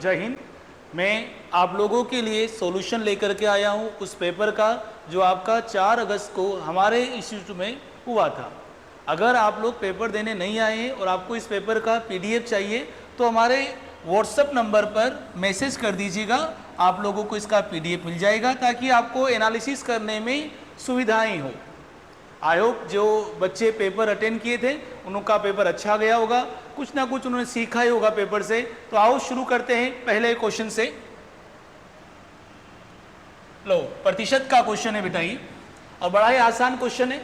जय हिंद। मैं आप लोगों के लिए सॉल्यूशन लेकर के आया हूं उस पेपर का जो आपका 4 अगस्त को हमारे इंस्टीट्यूट में हुआ था। अगर आप लोग पेपर देने नहीं आए हैं और आपको इस पेपर का पीडीएफ चाहिए तो हमारे व्हाट्सएप नंबर पर मैसेज कर दीजिएगा, आप लोगों को इसका पीडीएफ मिल जाएगा ताकि आपको एनालिसिस करने में सुविधाएं हो। आई होप जो बच्चे पेपर अटेंड किए थे उनका पेपर अच्छा गया होगा, कुछ ना कुछ उन्होंने सीखा ही होगा पेपर से। तो आओ शुरू करते हैं पहले क्वेश्चन से। लो, प्रतिशत का क्वेश्चन है बेटा ये, और बड़ा ही आसान क्वेश्चन है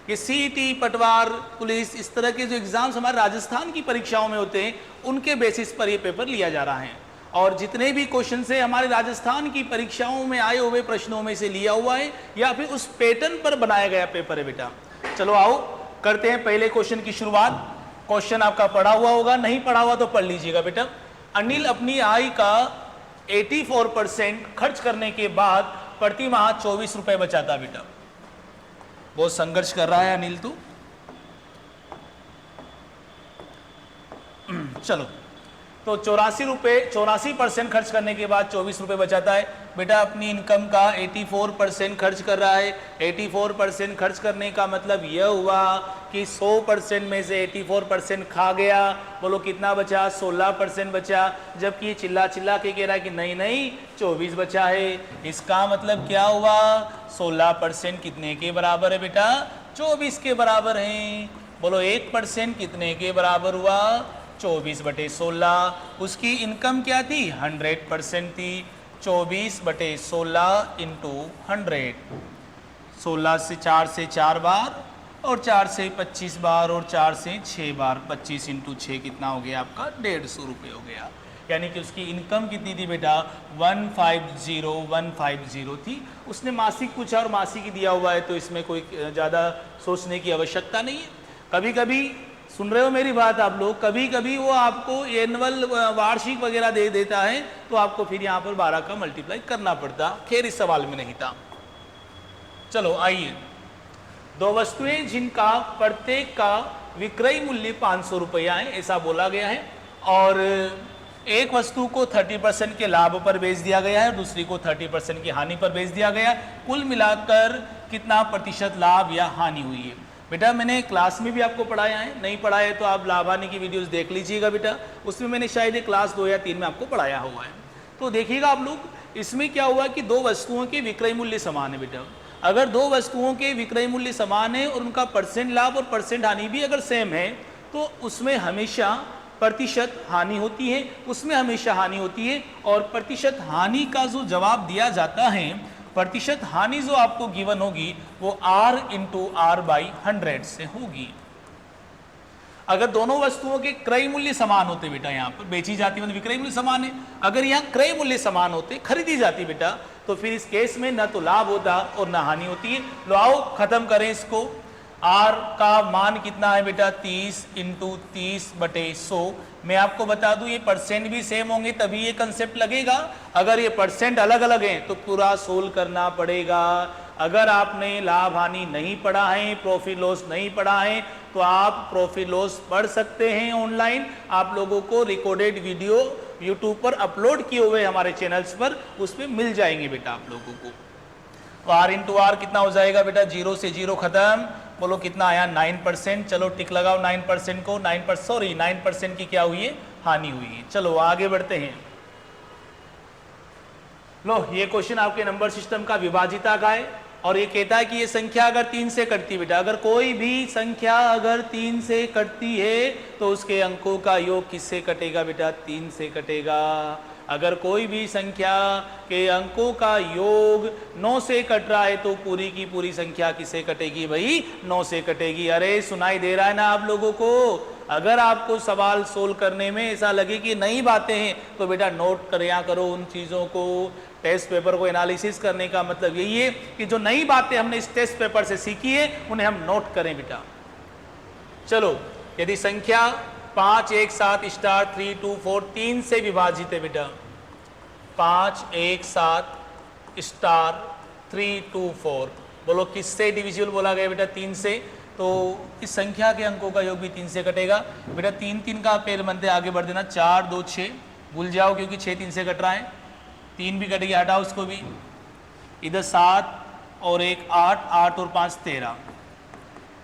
कि सीईटी, पटवार, पुलिस, इस तरह के जो एग्जाम्स हमारे राजस्थान की परीक्षाओं में होते हैं उनके बेसिस पर ये पेपर लिया जा रहा है। और जितने भी क्वेश्चन से हमारे राजस्थान की परीक्षाओं में आए हुए प्रश्नों में से लिया हुआ है या फिर उस पैटर्न पर बनाया गया पेपर है बेटा। चलो आओ करते हैं पहले क्वेश्चन की शुरुआत। क्वेश्चन आपका पढ़ा हुआ होगा, नहीं पढ़ा हुआ तो पढ़ लीजिएगा बेटा। अनिल अपनी आय का 84% खर्च करने के बाद प्रति माह 24 रुपए बचाता बेटा। बहुत संघर्ष कर रहा है अनिल तो। चलो, तो 84% खर्च करने के बाद 24 रुपए बचाता है बेटा। अपनी इनकम का 84% खर्च कर रहा है। 84% खर्च करने का मतलब यह हुआ कि 100% में से 84% खा गया। बोलो कितना बचा? 16% बचा। जबकि ये चिल्ला चिल्ला के कह रहा है कि नहीं नहीं 24 बचा है। इसका मतलब क्या हुआ? 16% कितने के बराबर है बेटा? 24 के बराबर है। बोलो 1% कितने के बराबर हुआ? 24/16। उसकी इनकम क्या थी? 100% थी। 24/16 इंटू 100। 16 से 4 से 4 बार और 4 से 25 बार और 4 से 6 बार। 25 इंटू 6 कितना हो गया आपका? 150 रुपये हो गया। यानी कि उसकी इनकम कितनी थी बेटा? 150 थी। उसने मासिक पूछा और मासिक ही दिया हुआ है तो इसमें कोई ज़्यादा सोचने की आवश्यकता नहीं है। कभी कभी सुन रहे हो मेरी बात आप लोग, कभी कभी वो आपको एनुअल वार्षिक वगैरह दे देता है तो आपको फिर यहाँ पर 12 का मल्टीप्लाई करना पड़ता। खैर इस सवाल में नहीं था। चलो आइए, दो वस्तुएं जिनका प्रत्येक का विक्रय मूल्य 500 रुपया है ऐसा बोला गया है, और एक वस्तु को 30% के लाभ पर बेच दिया गया है, दूसरी को 30% की हानि पर बेच दिया गया। कुल मिलाकर कितना प्रतिशत लाभ या हानि हुई है? बेटा मैंने क्लास में भी आपको पढ़ाया है, नहीं पढ़ाया तो आप लाभ हानि की वीडियोस देख लीजिएगा बेटा। उसमें मैंने शायद ये क्लास 2 या 3 में आपको पढ़ाया हुआ है। तो देखिएगा आप लोग, इसमें क्या हुआ कि दो वस्तुओं के विक्रय मूल्य समान है बेटा। अगर दो वस्तुओं के विक्रय मूल्य समान है और उनका परसेंट लाभ और परसेंट हानि भी अगर सेम है तो उसमें हमेशा प्रतिशत हानि होती है, उसमें हमेशा हानि होती है। और प्रतिशत हानि का जो जवाब दिया जाता है, प्रतिशत हानि जो आपको गिवन होगी वो R इंटू R/100 से होगी। अगर दोनों वस्तुओं के क्रय मूल्य समान होते बेटा, यहाँ पर बेची जाती मतलब विक्रय मूल्य समान है, अगर यहाँ क्रय मूल्य समान होते, खरीदी जाती बेटा, तो फिर इस केस में न तो लाभ होता और न हानि होती है। लो आओ खत्म करें इसको। R का मान कितना है बेटा? 30 इंटू 30/100। मैं आपको बता दूं ये परसेंट भी सेम होंगे तभी ये कंसेप्ट लगेगा। अगर ये परसेंट अलग अलग हैं तो पूरा सोल्व करना पड़ेगा। अगर आपने लाभ हानि नहीं पढ़ा है, प्रॉफिट लॉस नहीं पढ़ा है, तो आप प्रॉफिट लॉस पढ़ सकते हैं ऑनलाइन। आप लोगों को रिकॉर्डेड वीडियो यूट्यूब पर अपलोड किए हुए हमारे चैनल्स पर, उसमें मिल जाएंगे बेटा आप लोगों को। तो R इंटू R कितना हो जाएगा बेटा? 0 से 0 खत्म। बोलो कितना आया? 9%। चलो टिक लगाओ 9% को। 9% की क्या हुई है? हानि हुई है। चलो आगे बढ़ते हैं। लो, ये क्वेश्चन आपके नंबर सिस्टम का विभाजिता का है और ये कहता है कि ये संख्या अगर 3 से कटती है बेटा, अगर कोई भी संख्या अगर 3 से कटती है तो उसके अंकों का योग किससे कटेगा बेटा? 3 से कटेगा। अगर कोई भी संख्या के अंकों का योग 9 से कट रहा है तो पूरी की पूरी संख्या किससे कटेगी भाई? 9 से कटेगी। अरे सुनाई दे रहा है ना आप लोगों को? अगर आपको सवाल सोल्व करने में ऐसा लगे कि नई बातें हैं तो बेटा नोट करया करो उन चीज़ों को। टेस्ट पेपर को एनालिसिस करने का मतलब यही है कि जो नई बातें हमने इस टेस्ट पेपर से सीखी है उन्हें हम नोट करें बेटा। चलो, यदि संख्या 5 1 7 स्टार 3 2 4 3 से विभाजित है बेटा, 5 1 7 स्टार 3 2 4, बोलो किससे डिविजिबल बोला गया बेटा? 3 से। तो इस संख्या के अंकों का योग भी 3 से कटेगा बेटा। 3 3 का पेड़ बनते आगे बढ़ देना। 4 2 6 भूल जाओ क्योंकि 6 3 से कट रहा है, 3 भी कट गया, हटाओ उसको भी। इधर 7 और 1 8, 8 और 5 13,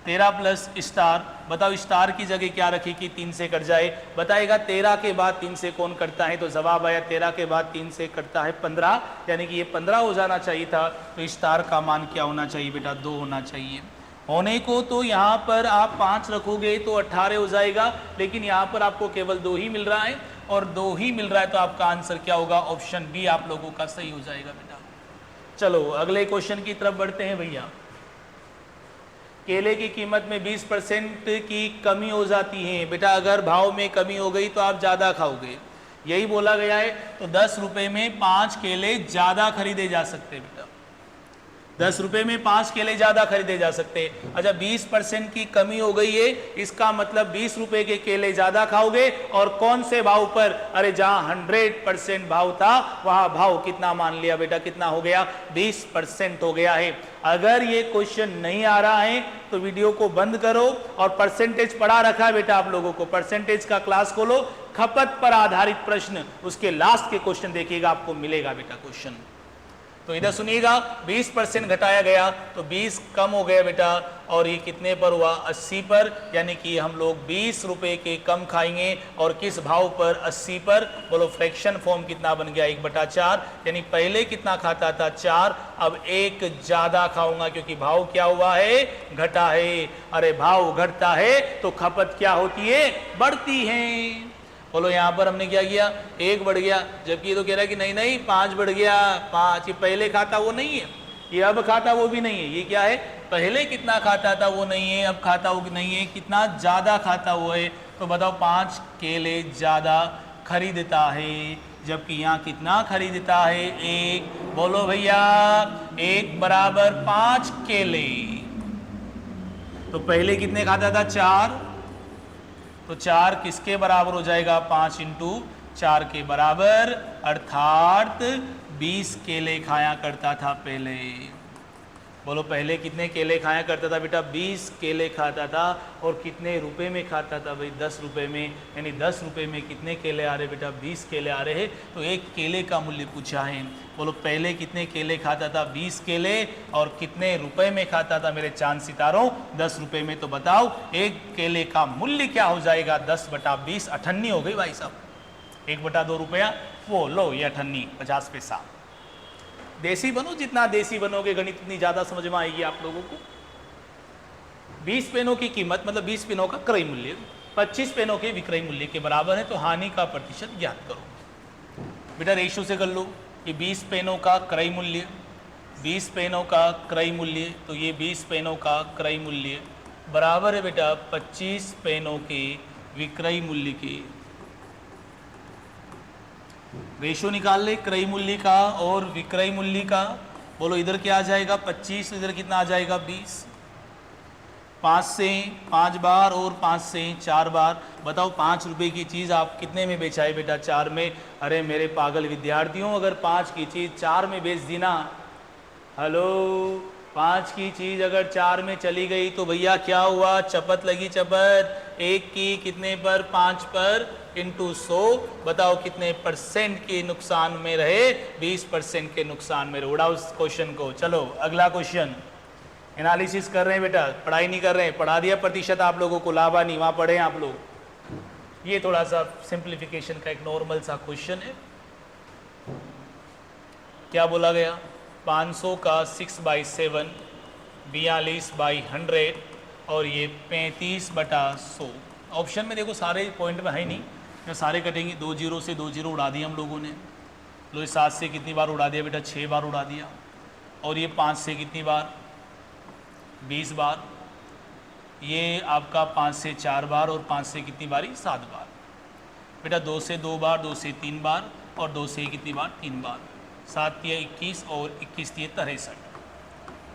13 प्लस स्टार, बताओ स्टार की जगह क्या रखी कि 3 से कट जाए, बताएगा 13 के बाद 3 से कौन कटता है, तो जवाब आया 13 के बाद 3 से कटता है 15, यानी कि ये 15 हो जाना चाहिए था। तो स्टार का मान क्या होना चाहिए बेटा, 2 होना चाहिए। होने को तो यहाँ पर आप 5 रखोगे तो 18 हो जाएगा, लेकिन यहाँ पर आपको केवल 2 ही मिल रहा है, और 2 ही मिल रहा है तो आपका आंसर क्या होगा, ऑप्शन बी आप लोगों का सही हो जाएगा बेटा। चलो अगले क्वेश्चन की तरफ बढ़ते हैं भैया। केले की कीमत में 20% की कमी हो जाती है बेटा, अगर भाव में कमी हो गई तो आप ज़्यादा खाओगे, यही बोला गया है। तो 10 रुपये में 5 केले ज़्यादा खरीदे जा सकते बेटा, 10 रुपये में 5 केले ज़्यादा खरीदे जा सकते। अच्छा 20% की कमी हो गई है, इसका मतलब 20 रुपये के केले ज़्यादा खाओगे, और कौन से भाव पर, अरे जहां 100% भाव था वहां भाव कितना मान लिया बेटा, कितना हो गया, 20% हो गया है। अगर ये क्वेश्चन नहीं आ रहा है तो वीडियो को बंद करो और परसेंटेज पढ़ा रखा है बेटा आप लोगों को, परसेंटेज का क्लास खोलो, खपत पर आधारित प्रश्न, उसके लास्ट के क्वेश्चन देखिएगा, आपको मिलेगा बेटा क्वेश्चन। तो इधर सुनिएगा, 20% घटाया गया तो 20 कम हो गया बेटा, और ये कितने पर हुआ, 80 पर, यानी कि हम लोग 20 रुपए के कम खाएंगे, और किस भाव पर, 80 पर। बोलो फ्रैक्शन फॉर्म कितना बन गया, 1/4, यानी पहले कितना खाता था, 4, अब 1 ज्यादा खाऊंगा क्योंकि भाव क्या हुआ है, घटा है। अरे भाव घटता है तो खपत क्या होती है, बढ़ती है। बोलो यहाँ पर हमने क्या किया, 1 बढ़ गया, जबकि ये तो कह रहा है कि नहीं नहीं 5 बढ़ गया, 5, ये पहले खाता वो नहीं है, ये अब खाता वो भी नहीं है, ये क्या है, पहले कितना खाता था वो नहीं है, अब खाता वो नहीं है, कितना ज़्यादा खाता वो है। तो बताओ 5 केले ज़्यादा खरीदता है, जबकि यहाँ कितना खरीदता है, 1। बोलो भैया 1 बराबर 5 केले, तो पहले कितने खाता था, 4, तो 4 किसके बराबर हो जाएगा, 5 × 4 के बराबर, अर्थात 20 केले खाया करता था पहले। बोलो पहले कितने केले खाया करता था बेटा, 20 केले खाता था, और कितने रुपए में खाता था भाई, 10 रुपए में, यानी 10 रुपए में कितने केले आ रहे बेटा, 20 केले आ रहे हैं। तो एक केले का मूल्य पूछा है। बोलो पहले कितने केले खाता था, 20 केले, और कितने रुपए में खाता था मेरे चांद सितारों, 10 रुपए में। तो बताओ एक केले का मूल्य क्या हो जाएगा, 10/20, 98 हो गई भाई साहब, 1/2 रुपया, वो लो ये 98, 50 पैसा। देसी बनो, जितना देसी बनोगे गणित उतनी ज्यादा समझ में आएगी आप लोगों को। 20 पेनों की कीमत मतलब 20 पेनों का क्रय मूल्य 25 पेनों के विक्रय मूल्य के बराबर है, तो हानि का प्रतिशत ज्ञात करो। बेटा रेशो से कर लो, ये 20 पेनों का क्रय मूल्य, 20 पेनों का क्रय मूल्य, तो ये 20 पेनों का क्रय मूल्य बराबर है बेटा 25 पेनों के विक्रय मूल्य के। रेशो निकाल ले क्रय मूल्य का और विक्रय मूल्य का। बोलो इधर क्या आ जाएगा 25, इधर कितना आ जाएगा 20। 5 से 5 बार और 5 से 4 बार। बताओ 5 रुपए की चीज़ आप कितने में बेचाए बेटा, 4 में। अरे मेरे पागल विद्यार्थियों, अगर 5 की चीज़ 4 में बेच दी ना, हेलो, 5 की चीज़ अगर 4 में चली गई तो भैया क्या हुआ, चपत लगी चपत। 1 की कितने पर, 5 पर इंटू 100। बताओ कितने परसेंट के नुकसान में रहे, 20% के नुकसान में रहे। उड़ाओ उस क्वेश्चन को। चलो अगला क्वेश्चन, एनालिसिस कर रहे हैं बेटा, पढ़ाई नहीं कर रहे हैं। पढ़ा दिया प्रतिशत आप लोगों को, लाभा नहीं, वहाँ पढ़े आप लोग। ये थोड़ा सा सिंप्लीफिकेशन का एक नॉर्मल सा क्वेश्चन है। क्या बोला गया, 500 का 6/7, 42/100, और ये 35/100। ऑप्शन में देखो सारे पॉइंट में है नहीं, मैं सारे कटेंगे। 2 जीरो से 2 जीरो उड़ा दिया हम लोगों ने। लो 7 से कितनी बार उड़ा दिया बेटा, 6 बार उड़ा दिया। और ये 5 से कितनी बार, 20 बार। ये आपका 5 से 4 बार, और 5 से कितनी बारी, 7 बार। बेटा 2 से 2 बार, 2 से 3 बार, और 2 से कितनी बार, 3 बार। 7 या 21 और 21 या 63।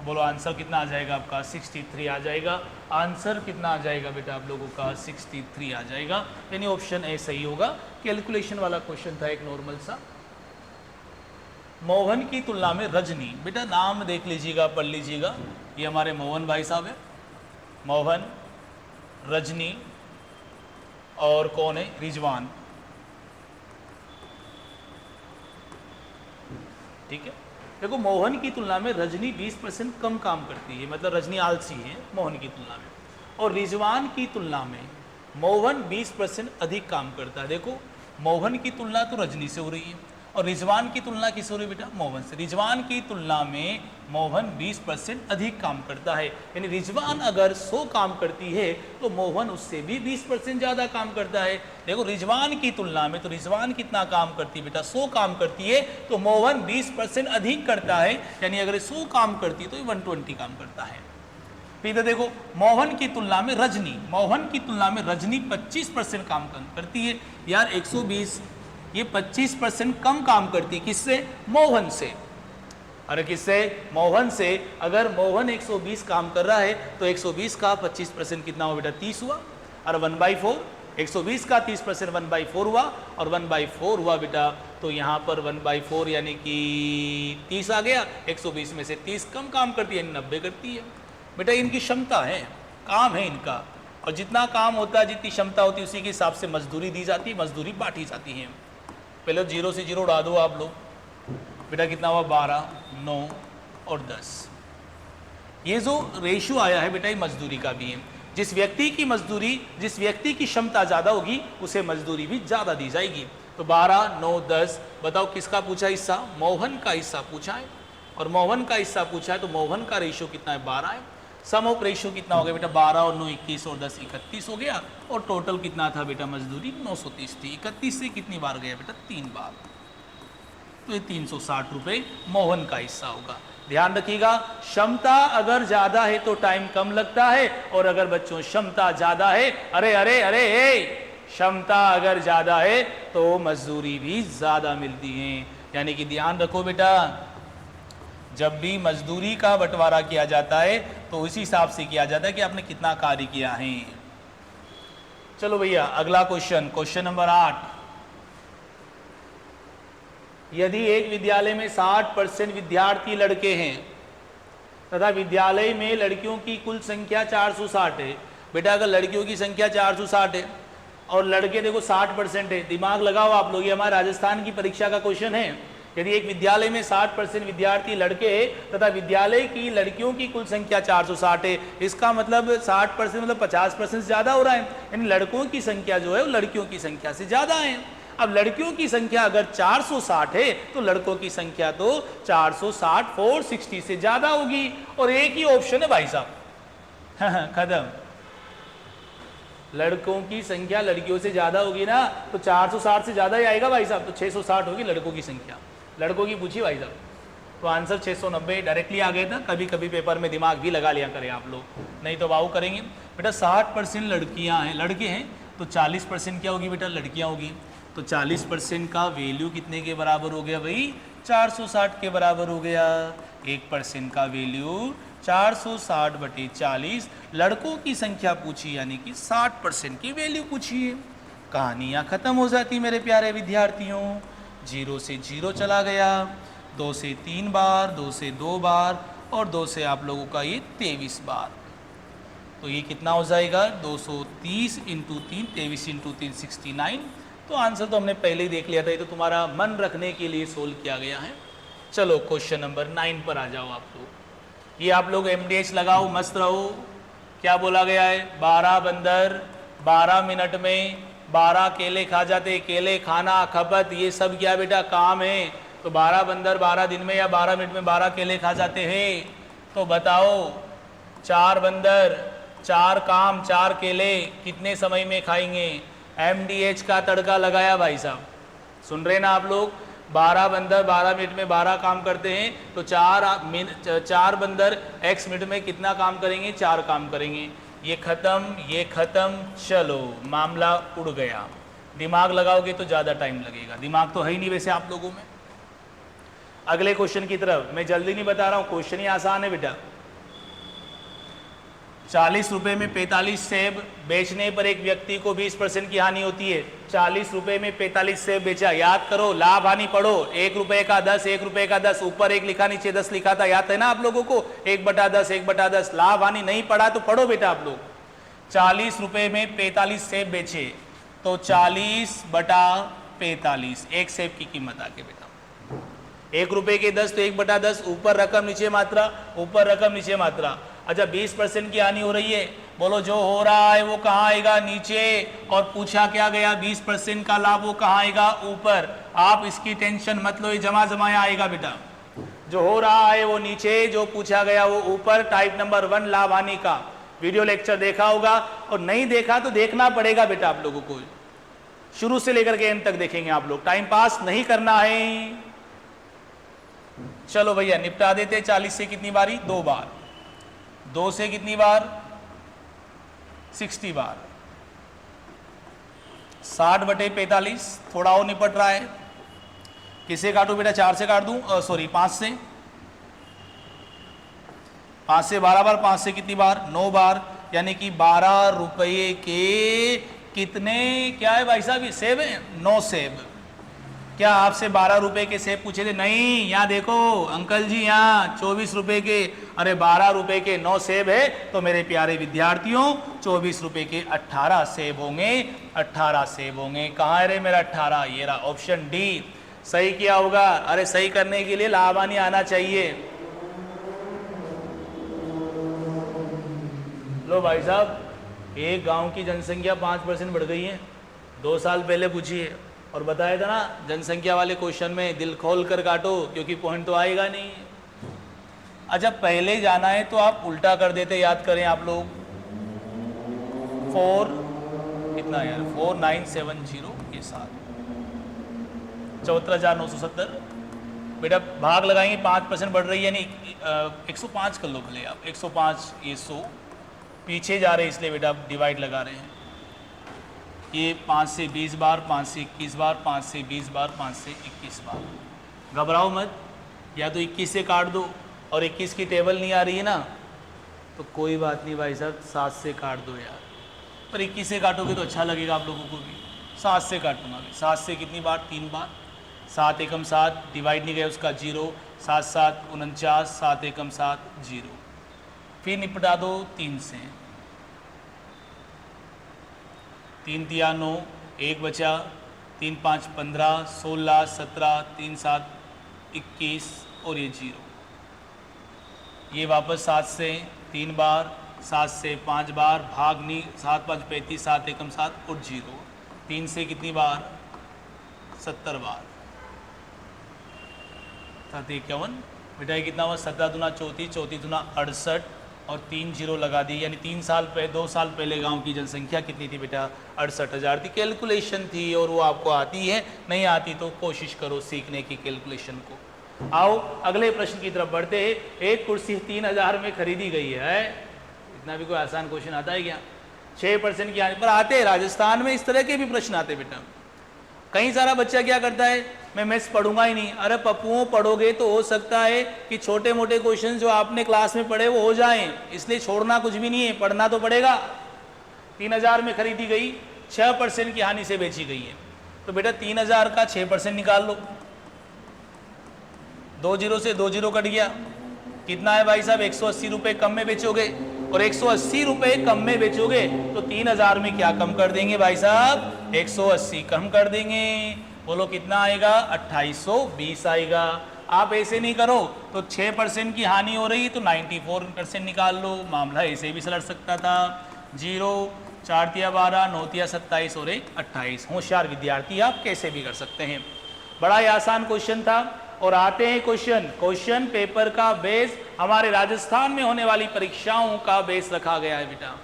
बोलो आंसर कितना आ जाएगा आपका, 63 आ जाएगा। आंसर कितना आ जाएगा बेटा आप लोगों का, 63 आ जाएगा। यानी ऑप्शन ए सही होगा। कैलकुलेशन वाला क्वेश्चन था एक नॉर्मल सा। मोहन की तुलना में रजनी, बेटा नाम देख लीजिएगा, पढ़ लीजिएगा। ये हमारे मोहन भाई साहब है, मोहन, रजनी, और कौन है, रिजवान। ठीक है। देखो मोहन की तुलना में रजनी 20% कम काम करती है, मतलब रजनी आलसी है मोहन की तुलना में, और रिजवान की तुलना में मोहन 20% अधिक काम करता है। देखो मोहन की तुलना तो रजनी से हो रही है और रिजवान की तुलना किससे हो रही है बेटा? मोहन से। रिजवान की तुलना में मोहन 20% अधिक काम करता है, यानी रिजवान अगर 100 काम करती है तो मोहन उससे भी 20% ज़्यादा काम करता है। देखो रिजवान की तुलना में तो रिजवान कितना काम करती है बेटा? 100 काम करती है, तो मोहन 20% अधिक करता है, यानी अगर 100 काम करती है तो 120 काम करता है। फिर देखो मोहन की तुलना में रजनी, मोहन की तुलना में रजनी 25% काम करती है। यार 120, ये 25% कम काम करती है, किससे? मोहन से। अरे किससे? मोहन से। अगर मोहन 120 काम कर रहा है तो 120 का 25% कितना हुआ बेटा? 30 हुआ। और 1/4, 120 का 30% 1/4 हुआ, और 1/4 हुआ बेटा, तो यहाँ पर 1/4 यानी कि 30 आ गया। 120 में से 30 कम काम करती है, 90 करती है बेटा। इनकी क्षमता है, काम है इनका, और जितना काम होता है, जितनी क्षमता होती है, उसी के हिसाब से मजदूरी दी जाती है, मजदूरी बांटी जाती है। पहले 0 से 0 उड़ा दो आप लोग बेटा, कितना हुआ? 12, 9 और 10। ये जो रेशियो आया है बेटा, ये मजदूरी का भी है। जिस व्यक्ति की मजदूरी, जिस व्यक्ति की क्षमता ज़्यादा होगी उसे मजदूरी भी ज़्यादा दी जाएगी। तो 12, 9, 10, बताओ किसका पूछा हिस्सा? मोहन का हिस्सा पूछा है, और मोहन का हिस्सा पूछा है, तो मोहन का रेशियो कितना है? 12 है। सम ऑफ रेशियो कितना हो गया बेटा? 12 और 9 21 और 10 31 हो गया, और टोटल कितना था बेटा? मजदूरी 930 थी। 31 से कितनी बार गया बेटा? 3 बार, तो ये 360 रुपये मोहन का हिस्सा होगा। ध्यान रखिएगा, क्षमता अगर ज्यादा है तो टाइम कम लगता है, और अगर बच्चों क्षमता ज्यादा है, अरे अरे अरे क्षमता अगर ज्यादा है तो मजदूरी भी ज्यादा मिलती है। यानी कि ध्यान रखो बेटा, जब भी मजदूरी का बंटवारा किया जाता है तो उसी हिसाब से किया जाता है कि आपने कितना कार्य किया है। चलो भैया अगला क्वेश्चन, क्वेश्चन नंबर 8। यदि एक विद्यालय में 60% विद्यार्थी लड़के हैं तथा विद्यालय में लड़कियों की कुल संख्या 460 है। बेटा अगर लड़कियों की संख्या 460 है और लड़के देखो 60% है, दिमाग लगाओ आप लोग, ये हमारे राजस्थान की परीक्षा का क्वेश्चन है। यदि एक विद्यालय में 60% विद्यार्थी लड़के हैं तथा विद्यालय की लड़कियों की कुल संख्या 460 है, इसका मतलब 60% मतलब 50% ज़्यादा हो रहा है, यानी लड़कों की संख्या जो है वो लड़कियों की संख्या से ज़्यादा है। अब लड़कियों की संख्या अगर 460 है तो लड़कों की संख्या तो 460 460 से ज़्यादा होगी, और एक ही ऑप्शन है भाई साहब खत्म। लड़कों की संख्या लड़कियों से ज़्यादा होगी ना, तो 460 से ज़्यादा ही आएगा भाई साहब, तो 660 होगी लड़कों की संख्या। लड़कों की पूछी भाई साहब, तो आंसर 690 डायरेक्टली आ गया था। कभी कभी पेपर में दिमाग भी लगा लिया करें आप लोग, नहीं तो वाऊ करेंगे। बेटा 60% लड़कियां हैं, लड़के हैं, तो 40% क्या होगी बेटा? लड़कियां होगी। तो 40% का वैल्यू कितने के बराबर हो गया भाई? 460 के बराबर हो गया। 1% का वैल्यू 460/40। लड़कों की संख्या पूछी, यानी कि 60% की वैल्यू पूछी है। कहानियाँ खत्म हो जाती मेरे प्यारे विद्यार्थियों। 0 से 0 चला गया, 2 से 3 बार, 2 से 2 बार, और 2 से आप लोगों का ये 23 बार। तो ये कितना हो जाएगा? 230 × 3, 23 × 3 69। तो आंसर तो हमने पहले ही देख लिया था, ये तो तुम्हारा मन रखने के लिए सोल्व किया गया है। चलो क्वेश्चन नंबर 9 पर आ जाओ आप लोग। ये आप लोग MDH लगाओ, मस्त रहो। क्या बोला गया है? 12 बंदर 12 मिनट में 12 केले खा जाते। केले खाना, खपत, ये सब क्या बेटा काम है। तो 12 बंदर 12 दिन में या 12 मिनट में 12 केले खा जाते हैं। तो बताओ 4 बंदर 4 काम 4 केले कितने समय में खाएंगे? MDH का तड़का लगाया भाई साहब, सुन रहे ना आप लोग? 12 बंदर 12 मिनट में 12 काम करते हैं, तो 4 बंदर x मिनट में कितना काम करेंगे? 4 काम करेंगे। ये खत्म, चलो मामला उड़ गया। दिमाग लगाओगे तो ज़्यादा टाइम लगेगा, दिमाग तो है ही नहीं वैसे आप लोगों में। अगले क्वेश्चन की तरफ, मैं जल्दी नहीं बता रहा हूँ, क्वेश्चन ही आसान है बेटा। 40 रुपये में 45 सेब बेचने पर एक व्यक्ति को 20% की हानि होती है। 40 रुपये में 45 सेब बेचा, याद करो, लाभ हानि पढ़ो। 1 रुपये का 10, 1 रुपये का 10, ऊपर 1 लिखा नीचे 10 लिखा था, याद है ना आप लोगों को? 1/10, 1/10। लाभ हानि नहीं पढ़ा तो पढ़ो बेटा आप लोग। 40 रुपये में 45 सेब बेचे, तो 40/45 एक सेब की कीमत आ गई बेटा। 1 रुपए के 10 तो 1/10, ऊपर रकम नीचे मात्रा, ऊपर रकम नीचे मात्रा। अच्छा 20% की हानि हो रही है, बोलो जो हो रहा है वो कहाँ आएगा, नीचे, और पूछा क्या गया 20% का लाभ वो कहाँ आएगा, ऊपर। आप इसकी टेंशन मत लो, ये जमा जमाया आएगा बेटा। जो हो रहा है वो नीचे, जो पूछा गया वो ऊपर। टाइप नंबर 1 लाभ हानि का वीडियो लेक्चर देखा होगा, और नहीं देखा तो देखना पड़ेगा बेटा आप लोगों को, शुरू से लेकर के एंड तक देखेंगे आप लोग, टाइम पास नहीं करना है। चलो भैया निपटा देते। 40 से कितनी बारी, 2 बार, 2 से कितनी बार, 60 बार, 60/45, थोड़ा और निपट रहा है। किसे काटू बेटा, 4 से काट दूं, सॉरी 5 से, 5 से 12 बार, 5 से कितनी बार, 9 बार, यानी कि 12 रुपये के कितने, क्या है भाई साहब, ये सेब है, 9 सेब। क्या आपसे 12 रुपए के सेब पूछे थे? नहीं, यहाँ देखो अंकल जी, यहाँ 24 रुपए के, अरे 12 रुपए के 9 सेब है, तो मेरे प्यारे विद्यार्थियों 24 रुपए के 18 सेब होंगे, 18 सेब होंगे। कहाँ है रे मेरा 18, ये रहा ऑप्शन डी, सही किया होगा। अरे सही करने के लिए लाभ हानि आना चाहिए। लो भाई साहब, एक गांव की जनसंख्या 5% बढ़ गई है, 2 साल पहले पूछिए, और बताया था ना जनसंख्या वाले क्वेश्चन में दिल खोल कर काटो, क्योंकि पॉइंट तो आएगा नहीं। अच्छा पहले जाना है तो आप उल्टा कर देते, याद करें आप लोग, 4 कितना यार, 4970 ये 7, 74,970 बेटा, भाग लगाएंगे, 5% बढ़ रही है, यानी 105 कर लो भले आप, 105, ये 100 पीछे जा रहे हैं इसलिए बेटा डिवाइड लगा रहे हैं। ये 5 से 20 बार, 5 से 21 बार, 5 से 20 बार, 5 से 21 बार। घबराओ मत, या तो 21 से काट दो, और 21 की टेबल नहीं आ रही है ना, तो कोई बात नहीं भाई साहब, 7 से काट दो यार, पर 21 से काटोगे तो अच्छा लगेगा आप लोगों को भी। 7 से काटूंगा मैं, 7 से कितनी बार, 3 बार, 7 एकम 7, डिवाइड नहीं गया उसका 0, 7 7 49, 7 एकम 7 0। फिर निपटा दो 3 से, 3 तिया 9, 1 बचा, 3 5 15, 16 17, 3 7 21, और ये 0। ये वापस 7 से 3 बार, 7 से 5 बार, भाग नहीं, 7 5 35, 7 एकम 7 और 0। 3 से कितनी बार, 70 बार, 7 51 बेटा, ये कितना हुआ, 17 दूना 34, 34 दूना 68, और 3 0 लगा दी, यानी 2 साल पहले गांव की जनसंख्या कितनी थी बेटा, 68,000 थी। कैलकुलेशन थी और वो आपको आती है, नहीं आती तो कोशिश करो सीखने की कैलकुलेशन को। आओ अगले प्रश्न की तरफ बढ़ते हैं। एक कुर्सी 3,000 में खरीदी गई है, इतना भी कोई आसान क्वेश्चन आता है क्या? 6% की हानि पर आते हैं, राजस्थान में इस तरह के भी प्रश्न आते बेटा। कई सारा बच्चा क्या करता है, मैं मैथ्स पढ़ूंगा ही नहीं। अरे पप्पुओं, पढ़ोगे तो हो सकता है कि छोटे मोटे क्वेश्चन जो आपने क्लास में पढ़े वो हो जाएं, इसलिए छोड़ना कुछ भी नहीं है, पढ़ना तो पड़ेगा। 3,000 में खरीदी गई, 6% की हानि से बेची गई है, तो बेटा 3,000 का 6% निकाल लो। 2 0 से 2 0 कट गया, कितना है भाई साहब, 180 रुपये कम में बेचोगे, और 180 रुपये कम में बेचोगे तो 3,000 में क्या कम कर देंगे भाई साहब, 180 कम कर देंगे। बोलो कितना आएगा, 2820 आएगा। आप ऐसे नहीं करो तो 6% की हानि हो रही तो 94% निकाल लो, मामला ऐसे भी सलट सकता था। 0 4 तिया 12, 9 तिया 27 और 1 28। होशियार विद्यार्थी आप कैसे भी कर सकते हैं, बड़ा ही आसान क्वेश्चन था। और आते हैं क्वेश्चन पेपर का बेस, हमारे राजस्थान में होने वाली परीक्षाओं का बेस रखा गया है बेटा।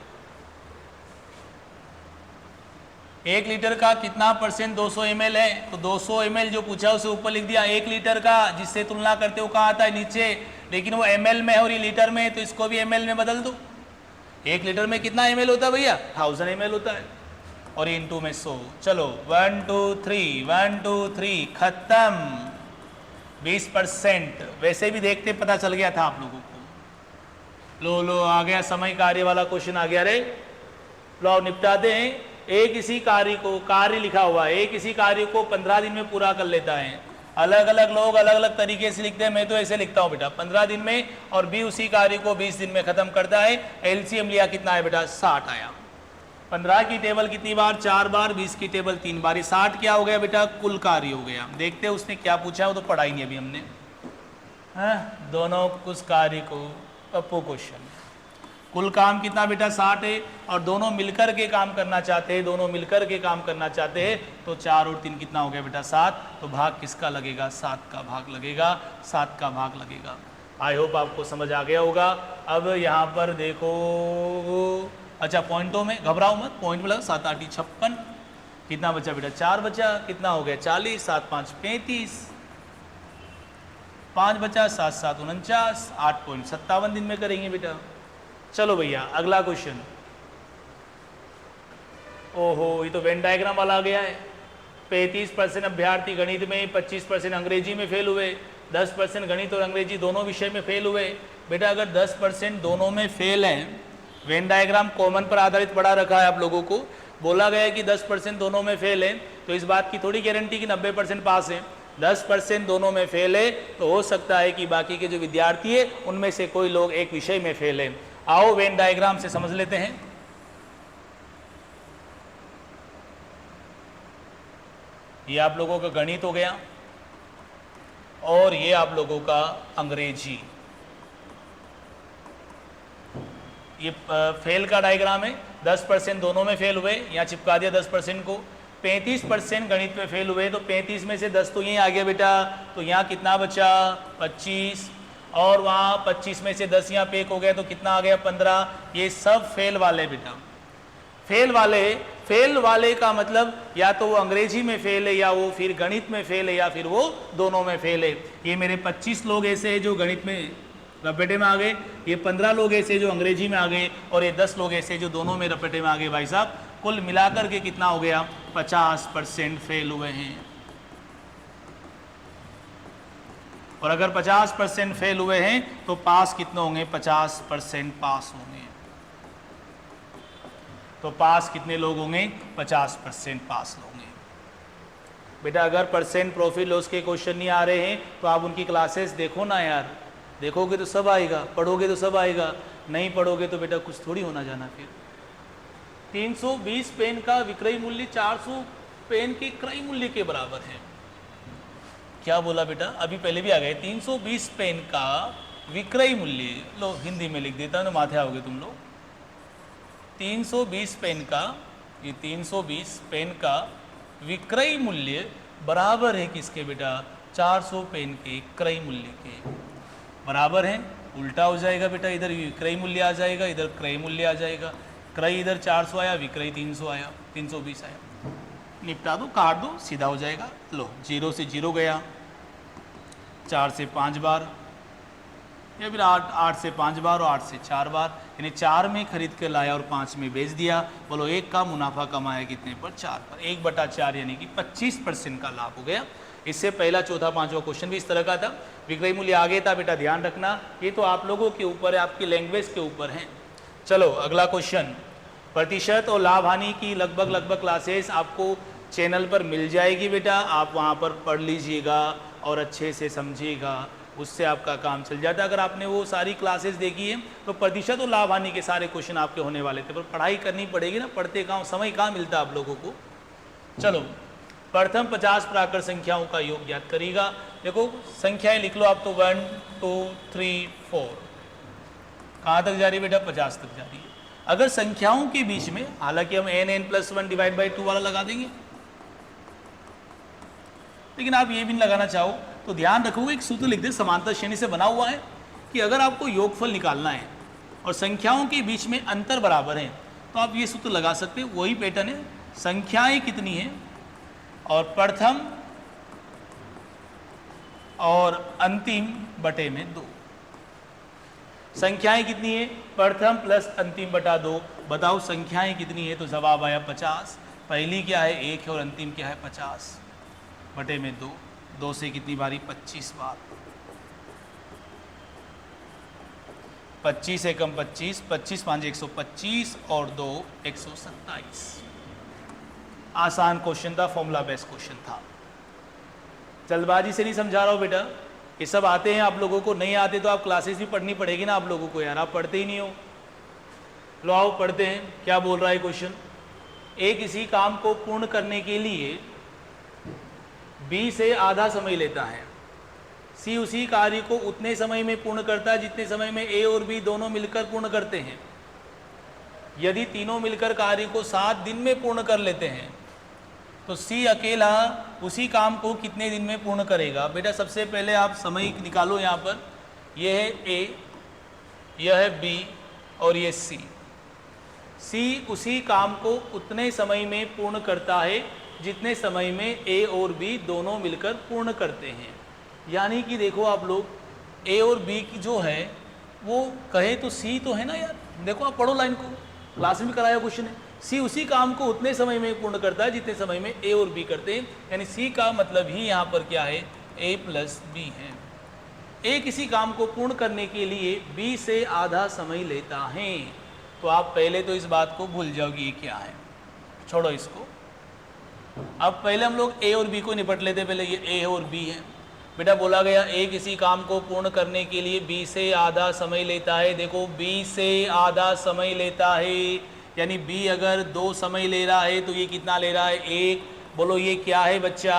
1 लीटर का कितना परसेंट 200 ml है, तो 200 ml जो पूछा उसे ऊपर लिख दिया। 1 लीटर का जिससे तुलना करते हो कहाँ आता है, नीचे, लेकिन वो ml में है और ये लीटर में है, तो इसको भी ml में बदल दो। 1 लीटर में कितना ml होता है भैया, 1000 ml होता है, और इंटू में 100। चलो 1 2 3 1 2 3 खत्म। 20%, वैसे भी देखते पता चल गया था आप लोगों को। लो आ गया समय कार्य वाला क्वेश्चन आ गया रे। लो निपटाते हैं। एक इसी कार्य लिखा हुआ है, एक इसी कार्य को 15 दिन में पूरा कर लेता है। अलग अलग लोग अलग अलग तरीके से लिखते हैं, मैं तो ऐसे लिखता हूँ बेटा 15 दिन में, और बी उसी कार्य को 20 दिन में खत्म करता है। एलसीएम लिया कितना है बेटा, 60 आया। 15 की टेबल कितनी बार? 4 बार। 20 की टेबल 3 बार। ये 60 क्या हो गया बेटा? कुल कार्य हो गया। देखते हैं उसने क्या पूछा है, वो तो पढ़ा ही नहीं अभी हमने। हाँ, दोनों कुछ कार्य को पप्पू क्वेश्चन। कुल काम कितना बेटा? 60 है, और दोनों मिलकर के काम करना चाहते हैं, दोनों मिलकर के काम करना चाहते हैं, तो 4 और 3 कितना हो गया बेटा? 7। तो भाग किसका लगेगा? 7 का भाग लगेगा, 7 का भाग लगेगा। आई होप आपको समझ आ गया होगा। अब यहाँ पर देखो, अच्छा पॉइंटों में घबराओ मत, पॉइंट में लगा 7 8 56। कितना बचा बेटा? 4 बचा। कितना हो गया? 40। 7 5 35, 5 बचा। 7 7 49, 8.57 दिन में करेंगे बेटा। चलो भैया अगला क्वेश्चन। ओहो, ये तो वेन डायग्राम वाला आ गया है। 35% अभ्यर्थी गणित में, 25% अंग्रेजी में फेल हुए, 10% गणित और अंग्रेजी दोनों विषय में फेल हुए। बेटा अगर 10% दोनों में फेल हैं, वेन डायग्राम कॉमन पर आधारित पढ़ा रखा है आप लोगों को, बोला गया है कि 10% दोनों में फेल है, तो इस बात की थोड़ी गारंटी कि 90% पास है। 10% दोनों में फेल है, तो हो सकता है कि बाकी के जो विद्यार्थी है उनमें से कोई लोग एक विषय में फेल है। आओ वेन डायग्राम से समझ लेते हैं। ये आप लोगों का गणित हो गया, और ये आप लोगों का अंग्रेजी। ये फेल का डायग्राम है। 10% दोनों में फेल हुए, यहाँ चिपका दिया 10% को। 35% गणित में फेल हुए, तो 35 में से 10 तो यहीं आ गया बेटा, तो यहाँ कितना बचा? 25, और वहाँ 25 में से 10 यहाँ पे एक हो गया, तो कितना आ गया? 15। ये सब फेल वाले बेटा, फेल वाले। फेल वाले का मतलब या तो वो अंग्रेजी में फेल है, या वो फिर गणित में फेल है, या फिर वो दोनों में फेल है। ये मेरे 25 लोग ऐसे हैं जो गणित में रपेटे में आ गए, ये 15 लोग ऐसे जो अंग्रेजी में आ गए, और ये 10 लोग ऐसे जो दोनों में रपेटे में आ गए। भाई साहब कुल मिलाकर के कितना हो गया? 50% फेल हुए हैं। और अगर 50% फेल हुए हैं तो पास कितने होंगे? 50% पास होंगे। तो पास कितने लोग होंगे? 50% पास होंगे। बेटा अगर परसेंट प्रॉफिट लॉस के क्वेश्चन नहीं आ रहे हैं तो आप उनकी क्लासेस देखो ना यार, देखोगे तो सब आएगा, पढ़ोगे तो सब आएगा, नहीं पढ़ोगे तो बेटा कुछ थोड़ी होना जाना। फिर 320 पेन का विक्रय मूल्य 400 पेन के क्रय मूल्य के बराबर है। क्या बोला बेटा? अभी पहले भी आ गए। 320 पेन का विक्रय मूल्य, लो हिंदी में लिख देता हूँ, माथे आओगे तुम लोग। 320 पेन का, ये 320 पेन का विक्रय मूल्य बराबर है किसके बेटा? 400 पेन के क्रय मूल्य के बराबर है। उल्टा हो जाएगा बेटा, इधर विक्रय मूल्य आ जाएगा, इधर क्रय मूल्य आ जाएगा। क्रय इधर 400 आया, विक्रय 300 आया, 320 आया। निपटा दो, काट दो, सीधा हो जाएगा। लो 0 से 0 गया, 4 से 5 बार, या फिर 8 से 5 बार और 8 से 4 बार, यानी 4 में खरीद के लाया और 5 में बेच दिया। बोलो 1 का मुनाफा कमाया कितने पर? 4 पर। 1/4 यानी कि 25% का लाभ हो गया। इससे पहला, चौथा, पांचवा क्वेश्चन भी इस तरह का था। विक्रय मूल्य आगे था बेटा, ध्यान रखना, ये तो आप लोगों के ऊपर है, आपकी लैंग्वेज के ऊपर है। चलो अगला क्वेश्चन। प्रतिशत और लाभ हानि की लगभग क्लासेस आपको चैनल पर मिल जाएगी बेटा, आप वहाँ पर पढ़ लीजिएगा और अच्छे से समझिएगा, उससे आपका काम चल जाता है। अगर आपने वो सारी क्लासेस देखी है तो प्रतिशत और लाभ हानि के सारे क्वेश्चन आपके होने वाले थे, पर पढ़ाई करनी पड़ेगी ना, पढ़ते कहाँ, समय कहाँ मिलता है आप लोगों को। चलो प्रथम 50 प्राकृत संख्याओं का योग याद करिएगा। देखो संख्याएं लिख लो आप तो 1 2 3 4, कहाँ तक जा रही है बेटा? 50 तक जा रही है। अगर संख्याओं के बीच में, हालांकि हम n+1 डिवाइड बाई 2 वाला लगा देंगे, लेकिन आप ये भी नहीं लगाना चाहो तो ध्यान रखोगे एक सूत्र लिख दे, समांतर श्रेणी से बना हुआ है, कि अगर आपको योगफल निकालना है और संख्याओं के बीच में अंतर बराबर है तो आप ये सूत्र लगा सकते हैं। वही पैटर्न है, संख्याएं कितनी है और प्रथम और अंतिम बटे में 2। संख्याएं कितनी है? प्रथम प्लस अंतिम बटा 2। बताओ संख्याएं कितनी है? तो जवाब आया 50। पहली क्या है? 1 है, और अंतिम क्या है? 50 बटे में 2। 2 से कितनी बारी? 25 बार। 25 एकम 25, 25 5 125 और 2 127। आसान क्वेश्चन था, फॉर्मूला बेस्ड क्वेश्चन था। जल्दबाजी से नहीं समझा रहा हूँ बेटा, ये सब आते हैं आप लोगों को, नहीं आते तो आप क्लासेस भी पढ़नी पड़ेगी ना आप लोगों को यार, आप पढ़ते ही नहीं हो। लो आओ पढ़ते हैं, क्या बोल रहा है क्वेश्चन। ए किसी काम को पूर्ण करने के लिए बी से आधा समय लेता है, सी उसी कार्य को उतने समय में पूर्ण करता है जितने समय में ए और बी दोनों मिलकर पूर्ण करते हैं। यदि तीनों मिलकर कार्य को 7 दिन में पूर्ण कर लेते हैं तो सी अकेला उसी काम को कितने दिन में पूर्ण करेगा? बेटा सबसे पहले आप समय निकालो, यहाँ पर यह है ए, यह है बी और ये सी। सी उसी काम को उतने समय में पूर्ण करता है जितने समय में ए और बी दोनों मिलकर पूर्ण करते हैं। यानी कि देखो आप लोग ए और बी की जो है वो कहे तो सी तो है ना यार, देखो आप पढ़ो लाइन को, क्लास में कराया क्वेश्चन है। सी उसी काम को उतने समय में पूर्ण करता है जितने समय में ए और बी करते हैं, यानी सी का मतलब ही यहाँ पर क्या है? ए प्लस बी है। ए किसी काम को पूर्ण करने के लिए बी से आधा समय लेता है। तो आप पहले तो इस बात को भूल जाओगे ये क्या है, छोड़ो इसको। अब पहले हम लोग ए और बी को निपट लेते, पहले ये ए और बी है। बेटा बोला गया ए किसी काम को पूर्ण करने के लिए बी से आधा समय लेता है। देखो बी से आधा समय लेता है, यानी बी अगर 2 समय ले रहा है तो ये कितना ले रहा है? 1। बोलो ये क्या है बच्चा?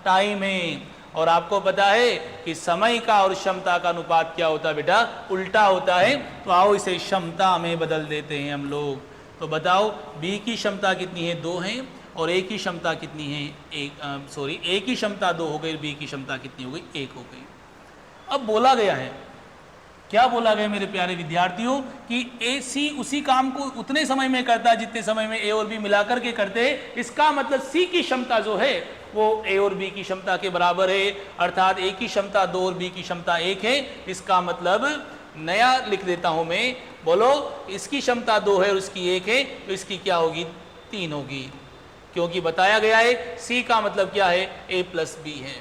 टाइम है। और आपको पता है कि समय का और क्षमता का अनुपात क्या होता है बेटा? उल्टा होता है। तो आओ इसे क्षमता में बदल देते हैं हम लोग। तो बताओ बी की क्षमता कितनी है? 2 है, और ए की क्षमता कितनी है? ए की क्षमता 2 हो गई, बी की क्षमता कितनी हो गई? 1 हो गई। अब बोला गया है, क्या बोला गया मेरे प्यारे विद्यार्थियों, कि ए सी उसी काम को उतने समय में करता है जितने समय में ए और बी मिलाकर के करते हैं। इसका मतलब सी की क्षमता जो है वो ए और बी की क्षमता के बराबर है, अर्थात ए की क्षमता 2 और बी की क्षमता 1 है। इसका मतलब नया लिख देता हूं मैं, बोलो इसकी क्षमता 2 है और इसकी 1 है, तो इसकी क्या होगी? 3 होगी, क्योंकि बताया गया है सी का मतलब क्या है? ए प्लस बी है।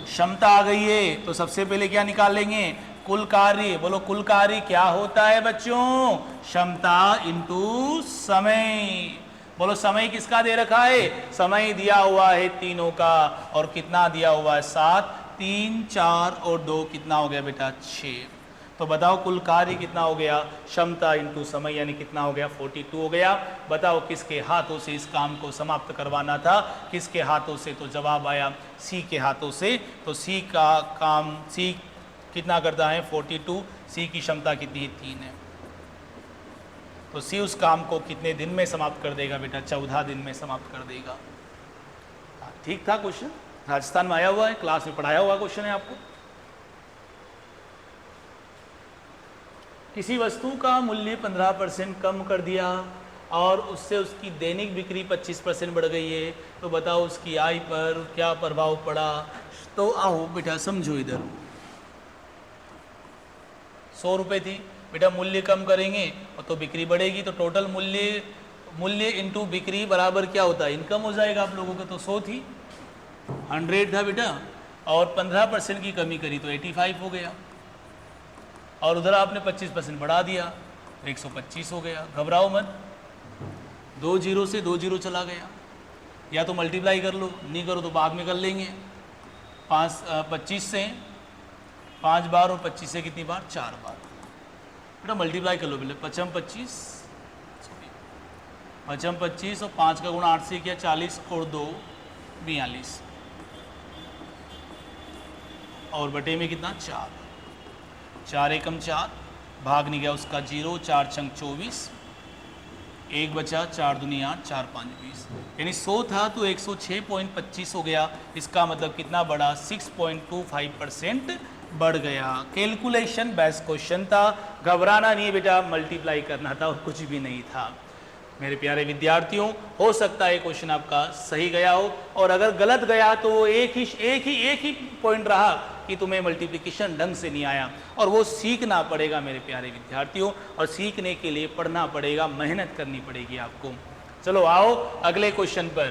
क्षमता आ गई है तो सबसे पहले क्या निकाल लेंगे? कुल कार्य। बोलो कुल कार्य क्या होता है बच्चों? क्षमता इंटू समय। बोलो समय किसका दे रखा है? समय दिया हुआ है तीनों का, और कितना दिया हुआ है? 7। 3, 4 और 2 कितना हो गया बेटा? 6। तो बताओ कुल कार्य कितना हो गया? क्षमता इंटू समय, यानी कितना हो गया? 42 हो गया। बताओ किसके हाथों से इस काम को समाप्त करवाना था? किसके हाथों से? तो जवाब आया सी के हाथों से। तो सी का काम, सी कितना करता है? 42। सी की क्षमता कितनी है? 3 है। तो सी उस काम को कितने दिन में समाप्त कर देगा बेटा? 14 दिन में समाप्त कर देगा। ठीक था क्वेश्चन, राजस्थान में आया हुआ है, क्लास में पढ़ाया हुआ क्वेश्चन है आपको। किसी वस्तु का मूल्य 15% कम कर दिया और उससे उसकी दैनिक बिक्री 25% बढ़ गई है, तो बताओ उसकी आय पर क्या प्रभाव पड़ा? तो आओ बेटा समझो इधर। 100 रुपये थी बेटा, मूल्य कम करेंगे तो बिक्री बढ़ेगी, तो टोटल मूल्य इंटू बिक्री बराबर क्या होता है? इनकम हो जाएगा आप लोगों का। तो 100 थी, 100 था बेटा, और 15% की कमी करी तो 85 हो गया, और उधर आपने 25% बढ़ा दिया तो 125 हो गया। घबराओ मत, 2 जीरो से 2 जीरो चला गया। या तो मल्टीप्लाई कर लो, नहीं करो तो बाद में कर लेंगे। 25 से 5 बार और 25 से कितनी बार? 4 बार। बेटा मल्टीप्लाई कर लो पहले। 5 25 और 5 का गुणा 8 से किया 40 और 2 42, और बटे में कितना? 4। 4 एकम 4, भाग नहीं गया उसका 0, 4 छंग 24, 1 बचा, 4 दूनी 8, 4 5 20, यानी 100 था तो 106.25 हो गया। इसका मतलब कितना बढ़ा? 6.25% बढ़ गया। कैलकुलेशन बेस्ट क्वेश्चन था, घबराना नहीं बेटा, मल्टीप्लाई करना था और कुछ भी नहीं था। मेरे प्यारे विद्यार्थियों, हो सकता है क्वेश्चन आपका सही गया हो, और अगर गलत गया तो वो एक ही पॉइंट रहा कि तुम्हें मल्टीप्लिकेशन ढंग से नहीं आया, और वो सीखना पड़ेगा मेरे प्यारे विद्यार्थियों, और सीखने के लिए पढ़ना पड़ेगा, मेहनत करनी पड़ेगी आपको। चलो आओ अगले क्वेश्चन पर।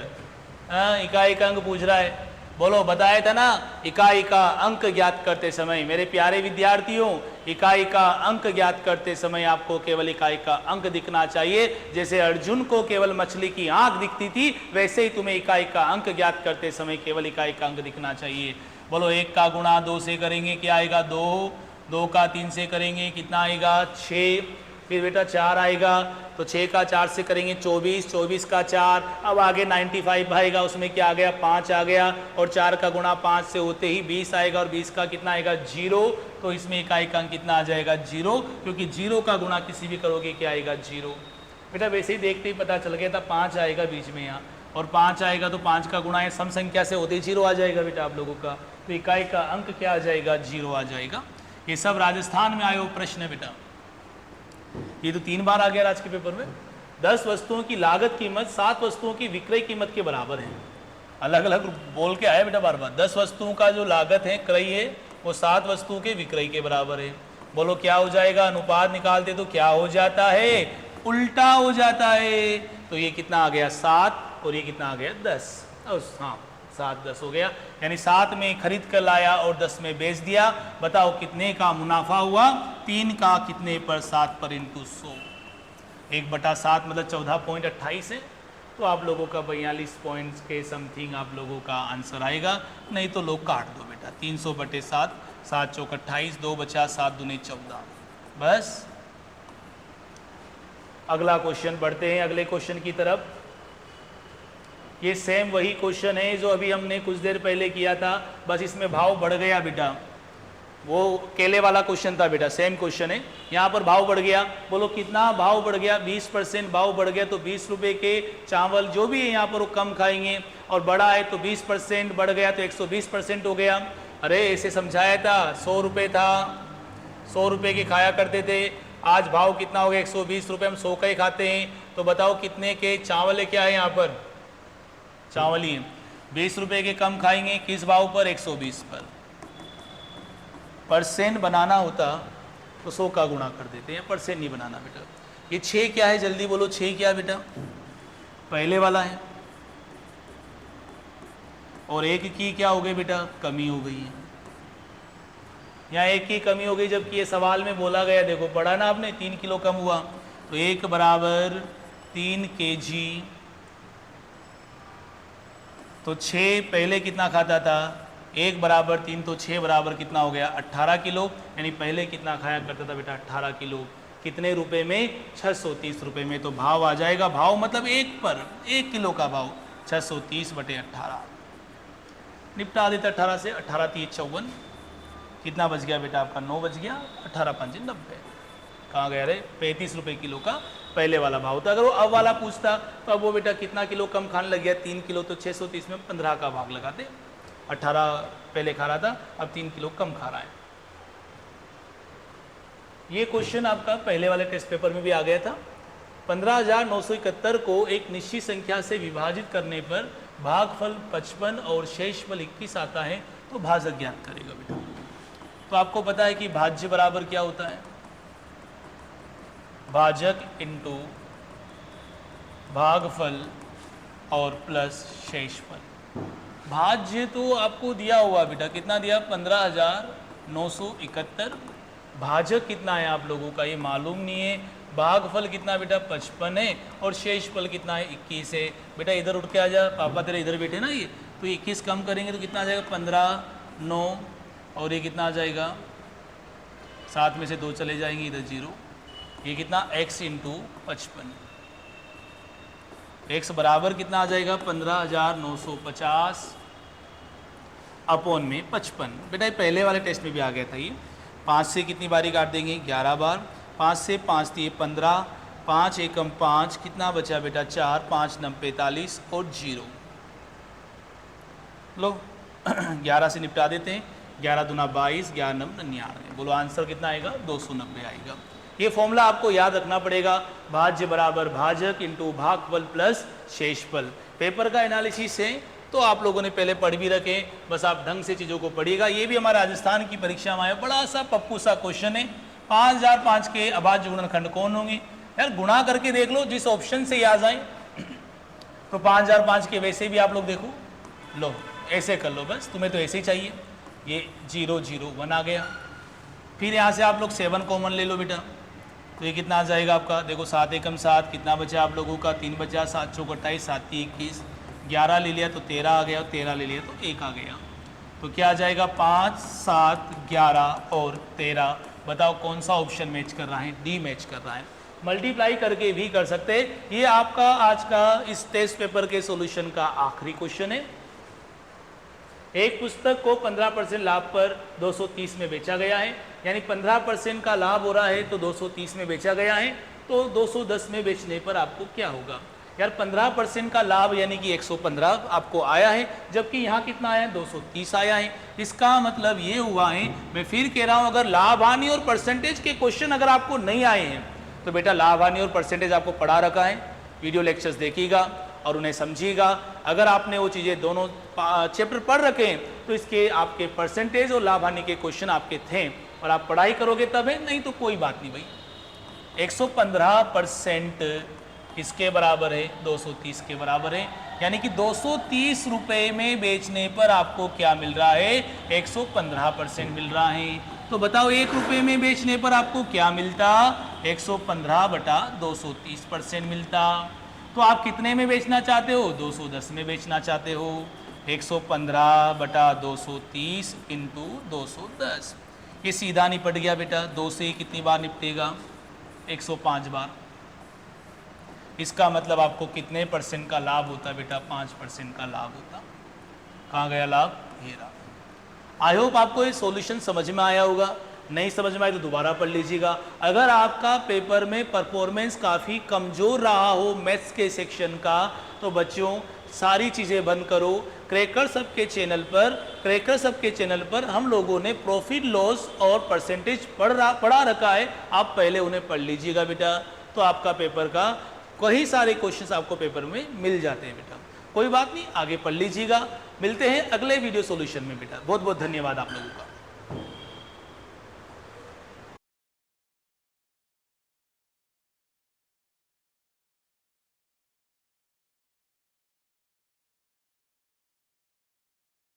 इकाई का अंक पूछ रहा है, बोलो बताया था ना इकाई का अंक ज्ञात करते समय। मेरे प्यारे विद्यार्थियों, इकाई का अंक ज्ञात करते समय आपको केवल इकाई का अंक दिखना चाहिए। जैसे अर्जुन को केवल मछली की आंख दिखती थी, वैसे ही तुम्हें इकाई का अंक ज्ञात करते समय केवल इकाई का अंक दिखना चाहिए। बोलो 1 का गुणा 2 से करेंगे क्या आएगा? 2। 2 का 3 से करेंगे कितना आएगा? 6। फिर बेटा 4 आएगा तो 6 का 4 से करेंगे 24, 24 का 4, अब आगे 95 आएगा, उसमें क्या आ गया 5 आ गया, और 4 का गुणा 5 से होते ही 20 आएगा, और 20 का कितना आएगा 0, तो इसमें इकाई का अंक कितना आ जाएगा 0, क्योंकि 0 का गुणा किसी भी करोगे क्या आएगा 0। बेटा वैसे ही देखते ही पता चल गया था 5 आएगा बीच में यहाँ, और 5 आएगा तो 5 का गुणा है सम संख्या से होते ही 0 आ जाएगा बेटा आप लोगों का, तो इकाई का अंक क्या आ जाएगा 0 आ जाएगा। ये सब राजस्थान में आए हुए प्रश्न है बेटा, ये तो 3 बार आ गया आज के पेपर में। 10 वस्तुओं की लागत कीमत 7 वस्तुओं की विक्रय कीमत के बराबर है। अलग अलग बोल के आया बेटा बार बार। 10 वस्तुओं का जो लागत है क्रय है वो 7 वस्तुओं के विक्रय के बराबर है। बोलो क्या हो जाएगा, अनुपात निकालते तो क्या हो जाता है, उल्टा हो जाता है। तो ये कितना आ गया 7 और ये कितना आ गया 10, हाँ 7 10 हो गया, यानी 7 में खरीद कर लाया और 10 में बेच दिया। बताओ कितने का मुनाफा हुआ, 3 का कितने पर 7 पर इंटू 100, 1/7 मतलब 14.28 है। तो आप लोगों का 42 पॉइंट्स के समथिंग आप लोगों का आंसर आएगा, नहीं तो लोग काट दो बेटा। 300/7, 7 चौक 28, 2 बचा 7 दूनी 14। बस अगला क्वेश्चन बढ़ते हैं अगले क्वेश्चन की तरफ। ये सेम वही क्वेश्चन है जो अभी हमने कुछ देर पहले किया था, बस इसमें भाव बढ़ गया बेटा। वो केले वाला क्वेश्चन था बेटा, सेम क्वेश्चन है, यहाँ पर भाव बढ़ गया। बोलो कितना भाव बढ़ गया, 20% भाव बढ़ गया, तो 20 रुपये के चावल जो भी है यहाँ पर वो कम खाएंगे, और बड़ा है तो 20% बढ़ गया तो 120% हो गया। अरे ऐसे समझाया था, 100 रुपये था, 100 रुपये के खाया करते थे, आज भाव कितना हो गया 120 रुपये, हम 100 का ही खाते हैं। तो बताओ कितने के चावल है, क्या है यहाँ पर चावल ही है। 20 रुपये के कम खाएंगे, किस भाव पर 120 पर। परसेंट बनाना होता तो 100 का गुणा कर देते हैं, परसेंट नहीं बनाना बेटा। ये 6 क्या है, जल्दी बोलो 6 क्या है बेटा, पहले वाला है, और 1 की क्या हो गई बेटा, कमी हो गई है। यहाँ 1 की कमी हो गई, जबकि ये सवाल में बोला गया, देखो पढ़ा ना आपने, 3 किलो कम हुआ, तो 1 बराबर 3 kg, तो 6 पहले कितना खाता था, 1 बराबर 3, तो 6 बराबर कितना हो गया 18 किलो, यानी पहले कितना खाया करता था बेटा 18 किलो। कितने रुपए में, 630 रुपये में। तो भाव आ जाएगा, भाव मतलब 1 पर 1 किलो का भाव 630/18। निपटा देता 18 से, 18 3 54, कितना बच गया बेटा आपका 9 बच गया, 18 5 90। कहाँ गया रे, 35 रुपये किलो का पहले वाला भाव था। अगर वो अब वाला पूछता तो अब वो बेटा कितना किलो कम खाने लग गया, 3 किलो, तो 630 में 15 का भाग लगाते। 18 पहले खा रहा था, अब 3 किलो कम खा रहा है। ये क्वेश्चन आपका पहले वाले टेस्ट पेपर में भी आ गया था। 15,971 को एक निश्चित संख्या से विभाजित करने पर भागफल 55 और शेषफल 21 आता है, तो भाजक ज्ञात करेगा बेटा। तो आपको पता है कि भाज्य बराबर क्या होता है, भाजक इंटू भागफल और प्लस शेषफल। भाज्य तो आपको दिया हुआ बेटा, कितना दिया 15,971। भाजक कितना है आप लोगों का ये मालूम नहीं है। भागफल कितना बेटा 55 है, और शेषफल कितना है 21 है। बेटा इधर उठ के आ जा, पापा तेरे इधर बैठे ना, ये तो 21 कम करेंगे तो कितना आ जाएगा 15 9, और ये कितना आ जाएगा 7 में से 2 चले जाएंगे, इधर 0। ये कितना x इंटू 55, x बराबर कितना आ जाएगा 15,950 अपॉन में 55। बेटा ये पहले वाले टेस्ट में भी आ गया था। ये 5 से कितनी बारी काट देंगे 11 बार, 5 से 5 दिए 15, 5 एकम 5, कितना बचा बेटा 4, 5 9 45 और 0। लो 11 से निपटा देते हैं, 11 दूना 22, 11 9 99। बोलो आंसर कितना आएगा 290 आएगा। ये फॉर्मूला आपको याद रखना पड़ेगा, भाज्य बराबर भाजक इंटू भागफल प्लस शेषफल। पेपर का एनालिसिस है तो आप लोगों ने पहले पढ़ भी रखे, बस आप ढंग से चीज़ों को पढ़िएगा। ये भी हमारे राजस्थान की परीक्षा में आया, बड़ा सा पप्पू सा क्वेश्चन है। 5005 के अभाज्य गुणनखंड कौन होंगे, यार गुणा करके देख लो, जिस ऑप्शन से याद आए। तो 5005 के वैसे भी आप लोग देखो, लो ऐसे कर लो, बस तुम्हें तो ऐसे ही चाहिए। ये 0 0 1 आ गया, फिर यहाँ से आप लोग 7 कॉमन ले लो बेटा, तो ये कितना आ जाएगा आपका, देखो 7 एकम 7, कितना बचा आप लोगों का 3 बचा, 7 चौक 28, 7 3 21, 11 ले लिया तो 13 आ गया, 13 ले लिया तो 1 आ गया। तो क्या आ जाएगा 5 7 11 और 13। बताओ कौन सा ऑप्शन मैच कर रहा है, डी मैच कर रहा है। मल्टीप्लाई करके भी कर सकते हैं। ये आपका आज का इस टेस्ट पेपर के सॉल्यूशन का आखिरी क्वेश्चन है। एक पुस्तक को 15% लाभ पर 230 में बेचा गया है, यानी 15% का लाभ हो रहा है तो 230 में बेचा गया है, तो 210 में बेचने पर आपको क्या होगा? यार 15% का लाभ यानी कि 115 आपको आया है, जबकि यहाँ कितना आया है? 230 आया है। इसका मतलब ये हुआ है, मैं फिर कह रहा हूँ, अगर लाभ हानि और परसेंटेज के क्वेश्चन अगर आपको नहीं आए हैं तो बेटा लाभ हानि और परसेंटेज आपको पढ़ा रखा है, वीडियो लेक्चर्स देखिएगा और उन्हें समझिएगा। अगर आपने वो चीज़ें दोनों चैप्टर पढ़ रखे हैं तो इसके आपके परसेंटेज और लाभ हानि के क्वेश्चन आपके थे और आप पढ़ाई करोगे तब है, नहीं तो कोई बात नहीं भाई। 115% इसके बराबर है 230 के बराबर है, यानी कि 230 रुपये में बेचने पर आपको क्या मिल रहा है? 115% मिल रहा है। तो बताओ 1 रुपये में बेचने पर आपको क्या मिलता? 115/230% मिलता। तो आप कितने में बेचना चाहते हो? 210 में बेचना चाहते हो। 115/230 इंटू 210, ये सीधा निपट गया बेटा। 2 से कितनी बार निपटेगा? 105 बार। इसका मतलब आपको कितने % का लाभ होता बेटा? 5% का लाभ होता। कहाँ गया लाभ? ये रहा। आई होप आपको ये सॉल्यूशन समझ में आया होगा। नहीं समझ में आए तो दोबारा पढ़ लीजिएगा। अगर आपका पेपर में परफॉर्मेंस काफ़ी कमज़ोर रहा हो मैथ्स के सेक्शन का, तो बच्चों सारी चीज़ें बंद करो। क्रैकर सब के चैनल पर हम लोगों ने प्रॉफिट लॉस और परसेंटेज पढ़ा रखा है, आप पहले उन्हें पढ़ लीजिएगा बेटा। तो आपका पेपर का कई सारे क्वेश्चंस आपको पेपर में मिल जाते हैं बेटा। कोई बात नहीं, आगे पढ़ लीजिएगा। मिलते हैं अगले वीडियो सॉल्यूशन में बेटा। बहुत बहुत धन्यवाद आप लोगों का।